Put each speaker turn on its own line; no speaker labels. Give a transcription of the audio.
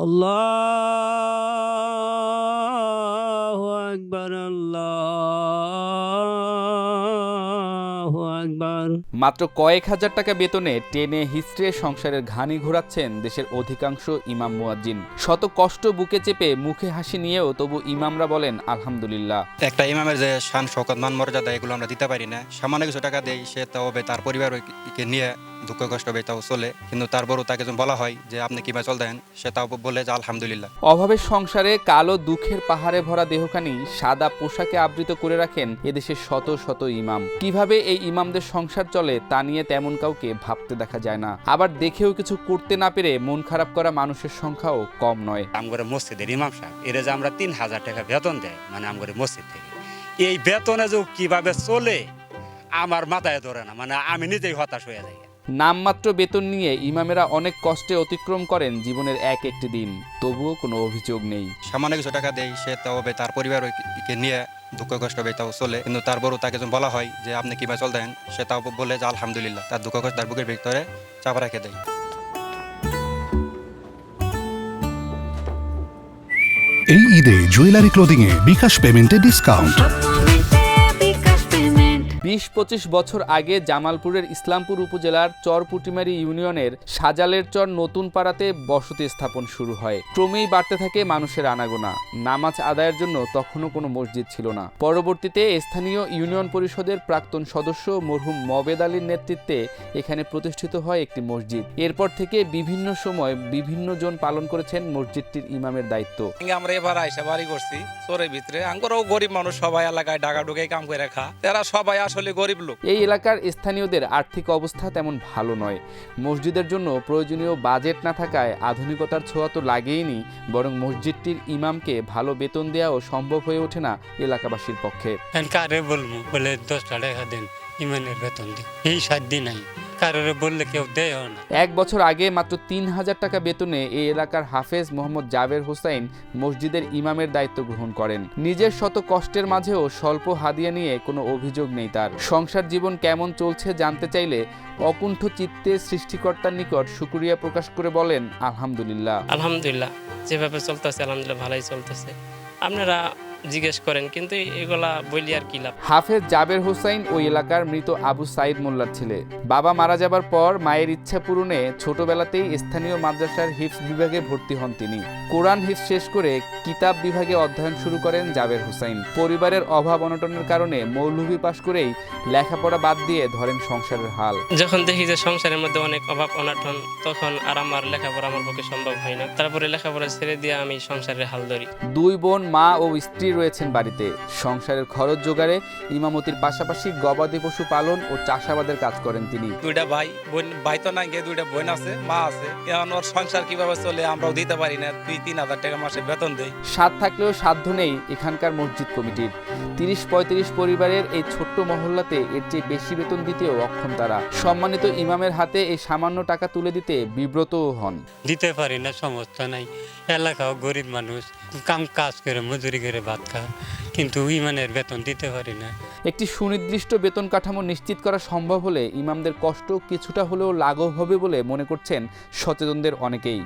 আল্লাহু আকবার, আল্লাহু আকবার।
মাত্র কয়েক হাজার টাকা বেতনে টেনে হিস্ট্রে সংসারের ঘানি ঘোরাচ্ছেন দেশের অধিকাংশ ইমাম মুয়াজ্জিন। শত কষ্ট বুকে চেপে মুখে হাসি নিয়েও তবু ইমামরা বলেন আলহামদুলিল্লাহ।
একটা ইমামের যে শান শওকত মান মর্যাদা এগুলো আমরা দিতে পারি না। সামান্য কিছু টাকা দেই, সে তাও তার পরিবারকে নিয়ে দুঃখ কষ্ট হবে তাও চলে, কিন্তু তারপরও তাকে যখন বলা হয় যে আপনি কিভাবে চলতেন, সে তাও বলে যে আলহামদুলিল্লাহ।
অভাবের সংসারে কালো দুঃখের পাহাড়ে ভরা দেহখানি সাদা পোশাকে আবৃত করে রাখেন এদেশের শত শত ইমাম। কিভাবে এই ইমামদের সংসার চলে তা নিয়ে তেমন কাউকে ভাবতে দেখা যায় না। আবার দেখেও কিছু করতে না পেরে মন খারাপ করা মানুষের সংখ্যাও কম নয়।
আমগরে মসজিদের ইমাম সাহেব এরা যে আমরা ৩,০০০ টাকা বেতন দেয়, মানে আমগরে মসজিদ থেকে, এই বেতনে যে কিভাবে চলে আমার মাথায় ধরে না, মানে আমি নিজেই হতাশ হয়ে যাই।
নামমাত্র বেতন নিয়ে ইমামেরা অনেক কষ্টে অতিক্রম করেন জীবনের এক একটি দিন, তবুও কোনো অভিযোগ নেই।
সামান্য কিছু টাকা দেই, সে তাও তার পরিবারকে নিয়ে দুঃখ কষ্ট হবে তাও চলে, কিন্তু তারপরও তাকে যখন বলা হয় যে আপনি কিভাবে চলতেন, সে তাও বলে যে আলহামদুলিল্লাহ। তার দুঃখ কষ্ট তার বুকের ভিতরে চাপা রেখে দেয়।
এই ঈদে জুয়েলারি ক্লোদিং এ বিকাশ পেমেন্টে ডিসকাউন্ট।
২০-২৫ বছর আগে জামালপুরের ইসলামপুর উপজেলার চরপুটিমারি ইউনিয়নের সাজালের চর নতুন পাড়াতে বসতি স্থাপন শুরু হয়। ক্রমেই বাড়তে থাকে মানুষের আনাগোনা। নামাজ আদায়ের জন্য তখনও কোনো মসজিদ ছিল না। পরবর্তীতে স্থানীয় ইউনিয়ন পরিষদের প্রাক্তন সদস্য মরহুম মবেদ আলীর নেতৃত্বে এখানে প্রতিষ্ঠিত হয় একটি মসজিদ। এরপর থেকে বিভিন্ন সময় বিভিন্ন জন পালন করেছেন মসজিদটির ইমামের দায়িত্ব।
আমরা এবার আইসা বাড়ি করছি চরের ভিতরে, আমরাও গরিব মানুষ, সবাই এলাকায় ঢাকা ঢুকে কাম করে খা, এরা সবাই আসলে গরিব লোক।
এই এলাকার স্থানীয়দের আর্থিক অবস্থা তেমন ভালো নয়। মসজিদের জন্য প্রয়োজনীয় বাজেট না থাকায় আধুনিকতার ছোঁয়া তো লাগেইনি, বরং মসজিদটির ইমামকে ভালো বেতন দেওয়াও সম্ভব হয়ে ওঠে না এলাকাবাসীর পক্ষে।
কারে বলবো বলে 10 টাকা দেন ইমানের বেতন দিন, এই 7 দিন নাই কারোরে বললে কেউ দেয় না।
1 বছর আগে মাত্র ৩,০০০ টাকা বেতনে এই এলাকার হাফেজ মোহাম্মদ জাবের হোসাইন মসজিদের ইমামের দায়িত্ব গ্রহণ করেন। নিজের শত কষ্টের মাঝেও স্বল্প হাদিয়া নিয়ে কোনো অভিযোগ নেই তার। সংসার জীবন কেমন চলছে জানতে চাইলে অকুণ্ঠ চিত্তে সৃষ্টিকর্তার নিকট শুকরিয়া প্রকাশ করে বলেন আলহামদুলিল্লাহ।
আলহামদুলিল্লাহ, যেভাবে চলতেছে আলহামদুলিল্লাহ ভালোই চলতেছে। আপনারা জিজ্ঞেস করেন, কিন্তু এগুলা বলি আর কি লাভ।
হাফেজ জাবের হোসাইন ওই এলাকার মৃত আবু সাইদ মোল্লার ছেলে। বাবা মারা যাবার পর মায়ের ইচ্ছা পূরণে ছোটবেলাতেই স্থানীয় মাদ্রাসার হিফজ বিভাগে ভর্তি হন তিনি। কোরআন হিফজ শেষ করে কিতাব বিভাগে অধ্যয়ন শুরু করেন জাবের হোসাইন। পরিবারের অভাব অনটনের কারণে মৌলভী পাশ করেই লেখাপড়া বাদ দিয়ে ধরেন সংসারের হাল।
যখন দেখি যে সংসারের মধ্যে অনেক অভাব অনটন, তখন আর আমার লেখাপড়া আমার পক্ষে সম্ভব হয় না। তারপরে লেখাপড়া ছেড়ে দিয়ে আমি সংসারের হাল ধরি।
2 বোন, মা ও স্ত্রী রয়েছেন বাড়িতে। সংসারের খরচ জোগাড়ে ইমামতির পাশাপাশি গবাদি পশু পালন ও চাষাবাদের কাজ করেন তিনি।
2টা ভাই বোন, ভাই তো নাই, 2টা বোন আছে, মা আছে। এখন ওর সংসার কিভাবে চলে আমরাও দিতে পারি না। 2-3 হাজার টাকা মাসে বেতন দেই।
সাধ্য থাকলেও সাধ্য নেই এখানকার মসজিদ কমিটির। 30-35 পরিবারের এই ছোট্ট মহল্লাতে এর চেয়ে বেশি বেতন দিতেও অক্ষম তারা। সম্মানিত ইমামের হাতে এই সামান্য টাকা তুলে দিতে বিব্রতও হন।
দিতে পারি না, সমস্যা নাই। এলাকাও গরিব মানুষ, কাজ করে মজুরি করে ভাত খায়, কিন্তু ইমানের বেতন দিতে পারি না।
একটি সুনির্দিষ্ট বেতন কাঠামো নিশ্চিত করা সম্ভব হলে ইমামদের কষ্ট কিছুটা হলেও লাঘব হবে বলে মনে করছেন সচেতনদের অনেকেই।